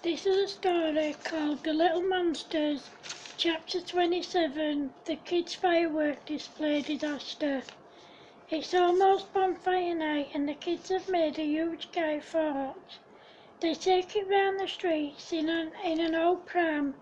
This is a story called The Little Monsters, Chapter 27, The Kids' Firework Display Disaster. It's almost bonfire night and the kids have made a huge guy fort. They take it round the streets in an old pram,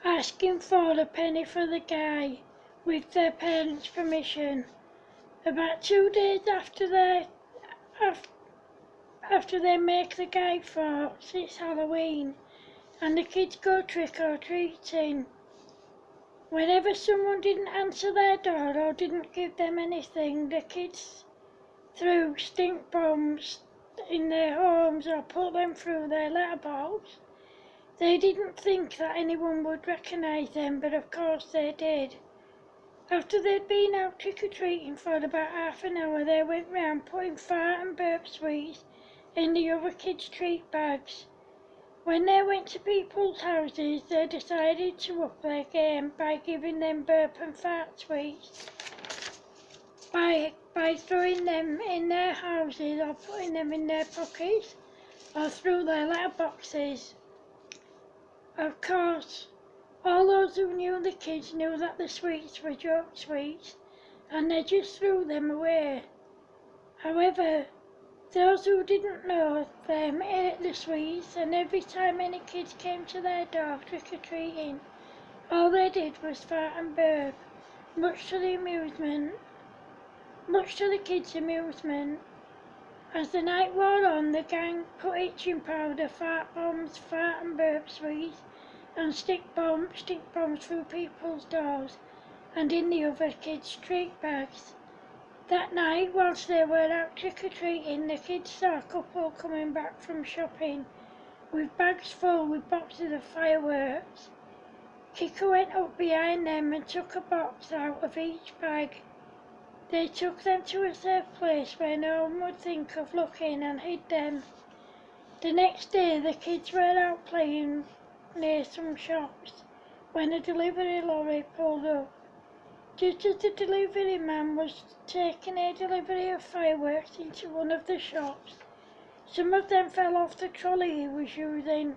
asking for a penny for the guy, with their parents' permission. About 2 days after they make the guy forts, it's Halloween, and the kids go trick-or-treating. Whenever someone didn't answer their door or didn't give them anything, the kids threw stink bombs in their homes or put them through their letterbox. They didn't think that anyone would recognise them, but of course they did. After they'd been out trick-or-treating for about half an hour, they went round putting fart and burp sweets in the other kids' treat bags. When they went to people's houses, they decided to up their game by giving them burp and fart sweets by throwing them in their houses or putting them in their pockets or through their letterboxes. Of course, all those who knew the kids knew that the sweets were joke sweets, and they just threw them away. However, those who didn't know them ate the sweets, and every time any kids came to their door trick-or-treating, all they did was fart and burp, much to the kids' amusement. As the night wore on, the gang put itching powder, fart bombs, fart and burp sweets, and stink bombs through people's doors and in the other kids' treat bags. That night, whilst they were out trick-or-treating, the kids saw a couple coming back from shopping with bags full with boxes of fireworks. Kiko went up behind them and took a box out of each bag. They took them to a safe place where no one would think of looking and hid them. The next day, the kids were out playing near some shops when a delivery lorry pulled up. Just as the delivery man was taking a delivery of fireworks into one of the shops, some of them fell off the trolley he was using.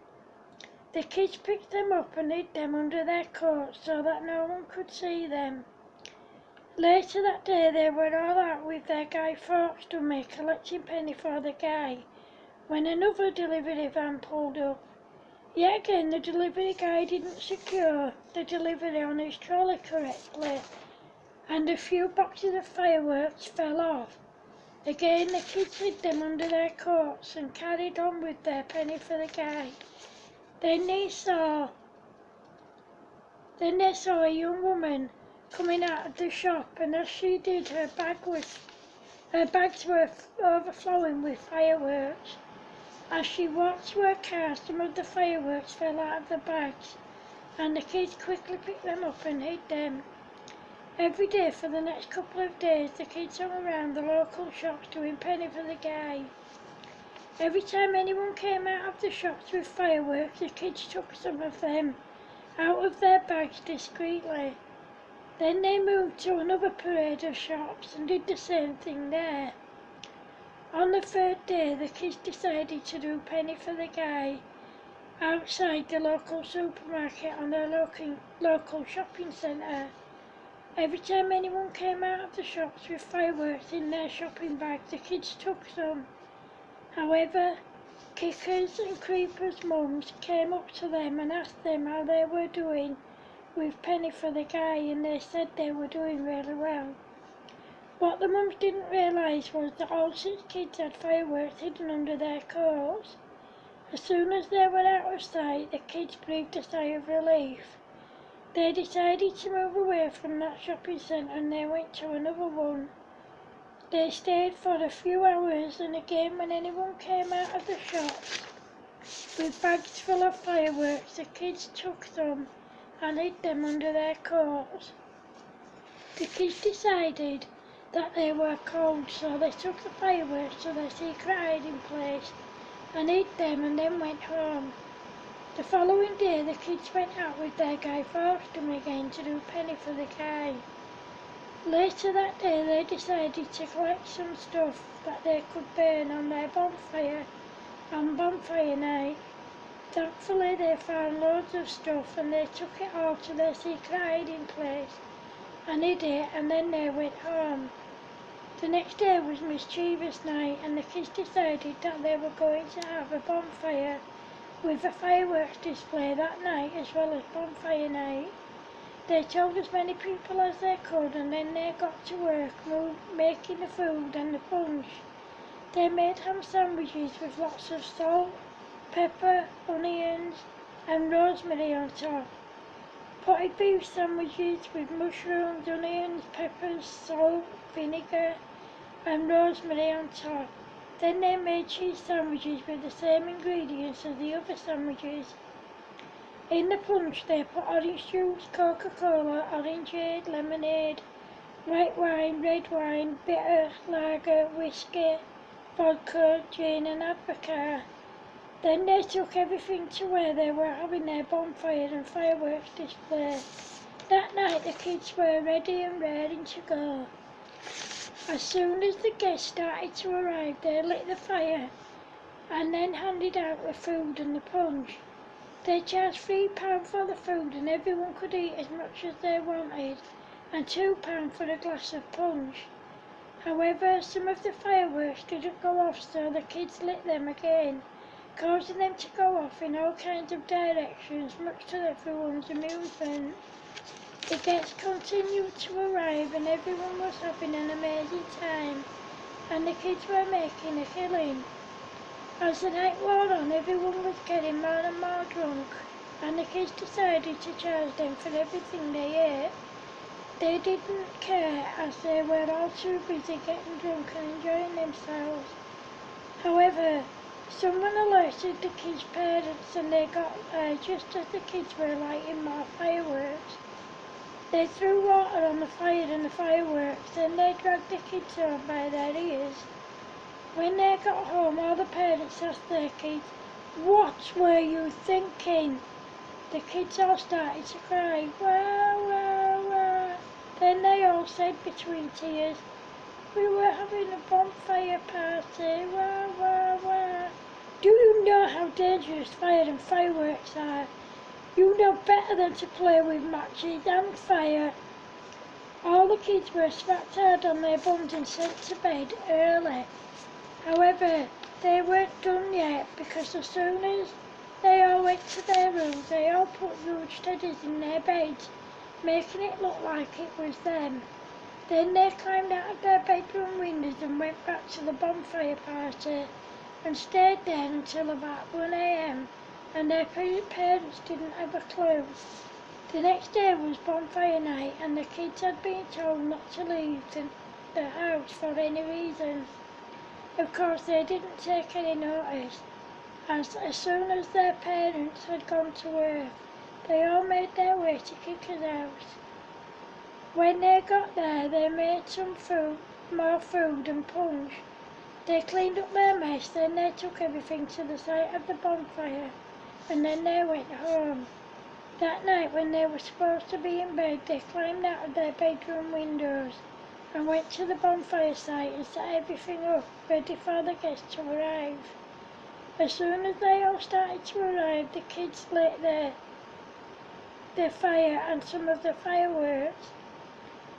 The kids picked them up and hid them under their coats so that no one could see them. Later that day, they were all out with their guy forks dummy collecting penny for the guy when another delivery van pulled up. Yet again, the delivery guy didn't secure the delivery on his trolley correctly, and a few boxes of fireworks fell off. Again, the kids hid them under their coats and carried on with their penny for the guy. Then they saw a young woman coming out of the shop, and as she did, her bags were overflowing with fireworks. As she walked to her car, some of the fireworks fell out of the bags, and the kids quickly picked them up and hid them. Every day for the next couple of days, the kids hung around the local shops doing penny for the guy. Every time anyone came out of the shops with fireworks, the kids took some of them out of their bags discreetly. Then they moved to another parade of shops and did the same thing there. On the third day, the kids decided to do penny for the guy outside the local supermarket on their local shopping centre. Every time anyone came out of the shops with fireworks in their shopping bags, the kids took some. However, Kickers and Creepers' mums came up to them and asked them how they were doing with penny for the guy, and they said they were doing really well. What the mums didn't realise was that all 6 kids had fireworks hidden under their coats. As soon as they were out of sight, the kids breathed a sigh of relief. They decided to move away from that shopping centre and they went to another one. They stayed for a few hours, and again when anyone came out of the shops with bags full of fireworks, the kids took some and hid them under their coats. The kids decided that they were cold, so they took the fireworks to their secret hiding place and hid them and then went home. The following day, the kids went out with their Guy Fawkes dummy again to do penny for the guy. Later that day, they decided to collect some stuff that they could burn on their bonfire on bonfire night. Thankfully they found loads of stuff and they took it all to their secret hiding place and hid it, and then they went home. The next day was mischievous night and the kids decided that they were going to have a bonfire with a fireworks display that night as well as bonfire night. They told as many people as they could and then they got to work making the food and the punch. They made ham sandwiches with lots of salt, pepper, onions and rosemary on top. Potted beef sandwiches with mushrooms, onions, peppers, salt, vinegar and rosemary on top. Then they made cheese sandwiches with the same ingredients as the other sandwiches. In the punch they put orange juice, Coca-Cola, orangeade, lemonade, white wine, red wine, bitter, lager, whiskey, vodka, gin and Advocaat. Then they took everything to where they were having their bonfire and fireworks display. That night the kids were ready and raring to go. As soon as the guests started to arrive, they lit the fire and then handed out the food and the punch. They charged £3 for the food and everyone could eat as much as they wanted, and £2 for a glass of punch. However, some of the fireworks didn't go off, so the kids lit them again, causing them to go off in all kinds of directions, much to everyone's amusement. The guests continued to arrive and everyone was having an amazing time, and the kids were making a killing. As the night wore on, everyone was getting more and more drunk, and the kids decided to charge them for everything they ate. They didn't care as they were all too busy getting drunk and enjoying themselves. However, someone alerted the kids' parents and they got there just as the kids were lighting more fireworks. They threw water on the fire and the fireworks, then they dragged the kids home by their ears. When they got home, all the parents asked their kids, "What were you thinking?" The kids all started to cry, "Wah, wah, wah." Then they all said between tears, "We were having a bonfire party, wah, wah, wah." Do you know how dangerous fire and fireworks are? You know better than to play with matches and fire. All the kids were smacked hard on their bums and sent to bed early. However, they weren't done yet, because as soon as they all went to their rooms, they all put huge teddies in their beds, making it look like it was them. Then they climbed out of their bedroom windows and went back to the bonfire party and stayed there until about 1 a.m. and their parents didn't have a clue. The next day was bonfire night and the kids had been told not to leave the house for any reason. Of course they didn't take any notice, as soon as their parents had gone to work, they all made their way to Kika's house. When they got there, they made more food and punch. They cleaned up their mess, then they took everything to the site of the bonfire, and then they went home. That night, when they were supposed to be in bed, they climbed out of their bedroom windows and went to the bonfire site and set everything up, ready for the guests to arrive. As soon as they all started to arrive, the kids lit their fire and some of the fireworks.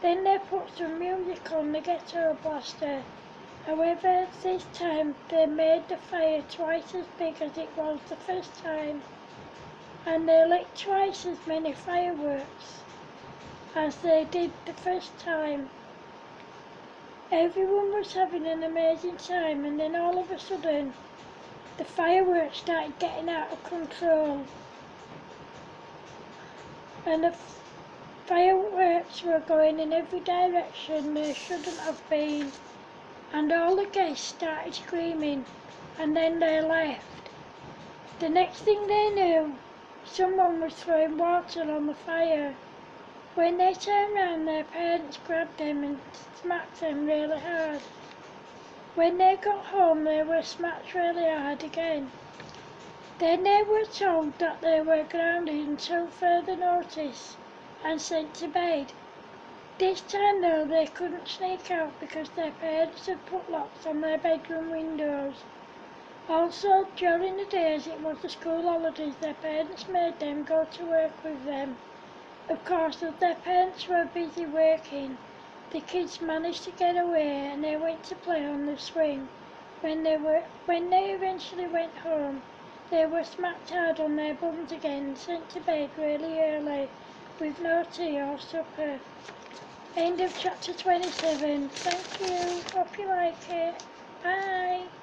Then they put some music on the ghetto blaster. However, this time they made the fire twice as big as it was the first time, and they lit twice as many fireworks as they did the first time. Everyone was having an amazing time, and then all of a sudden, the fireworks started getting out of control. And the fireworks were going in every direction they shouldn't have been. And all the guests started screaming, and then they left. The next thing they knew, someone was throwing water on the fire. When they turned round, their parents grabbed them and smacked them really hard. When they got home, they were smacked really hard again. Then they were told that they were grounded until further notice and sent to bed. This time though, they couldn't sneak out because their parents had put locks on their bedroom windows. Also, Also, during the days it was the school holidays, their parents made them go to work with them. Of course, as their parents were busy working, the kids managed to get away and they went to play on the swing. When they eventually went home, they were smacked hard on their bums again and sent to bed really early with no tea or supper. End of chapter 27. Thank you. Hope you like it. Bye.